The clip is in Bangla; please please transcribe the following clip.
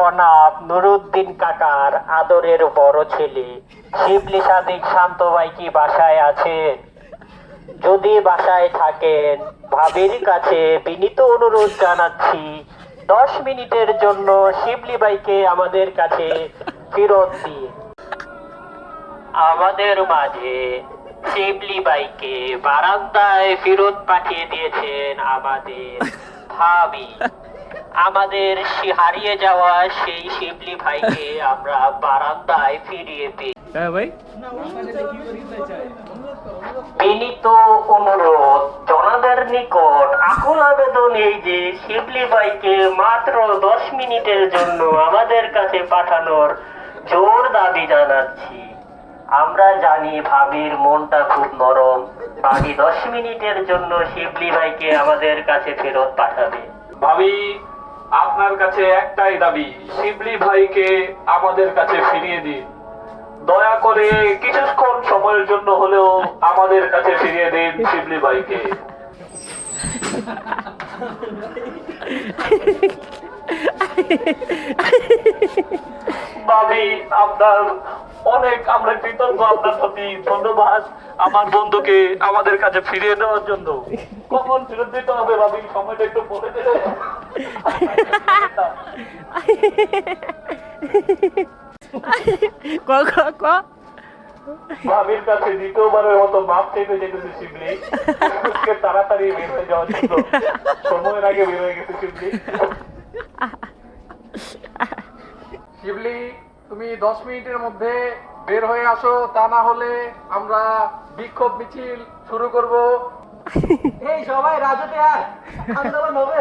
জনাব নুরুদ্দিন কাকার আদরের বড় ছেলে শিবলি সাদিক শান্ত ভাই কি বাসায় আছেন? যদি বাসায় থাকেন, ভাবির কাছে বিনীত অনুরোধ জানাচ্ছি 10 মিনিটের জন্য শিবলি ভাইকে আমাদের কাছে ফেরত দিন। আমাদের মাঝে শিবলি ভাইকে বারান্দায় ফেরত পাঠিয়ে দিয়েছেন আমাদের ভাবি। আমাদের হারিয়ে যাওয়া সেই শিবলি ভাইকে আমরা বারান্দায় ফিরিয়ে পেয়ে হ্যাঁ ভাই, বিনীত অনুরোধ জনতার নিকট আকুল আবেদন এই যে শিবলি ভাইকে মাত্র 10 মিনিটের জন্য আমাদের কাছে পাঠানোর জোর দাবি জানাচ্ছি। আমরা জানি ভাবির মনটা খুব নরম, ভাবি 10 মিনিটের জন্য শিবলি ভাইকে আমাদের কাছে ফেরত পাঠাবে। ভাবি, আপনার কাছে একটাই দাবি, শিবলি ভাইকে আমাদের কাছে ফিরিয়ে দিন। দয়া করে কিছুক্ষণ সময়ের জন্য হলেও আমাদের কাছে ফিরিয়ে দিন শিবলি ভাইকে। ভাবি, আপনার অনেক আমরা কৃতজ্ঞ আপনার প্রতি। ধন্যবাদ আমার বন্ধুকে আমাদের কাছে ফিরিয়ে দেওয়ার জন্য। কখন ফেরত দিতে হবে ভাবি, সময়টা একটু বলে দেবে? ভাবির কাছে দ্বিতীয়বারের মতো মাপ চেপে যেতেছে শিবলি। তাড়াতাড়ি বের হয়ে যাওয়ার জন্য, সময়ের আগে বের হয়ে গেছে শিবলি। শিবলি, তুমি 10 মিনিটের মধ্যে বের হয়ে আসো, তা না হলে আমরা বিক্ষোভ মিছিল শুরু করব। এই সবাই রাজুতে আয়, আন্দোলন হবে।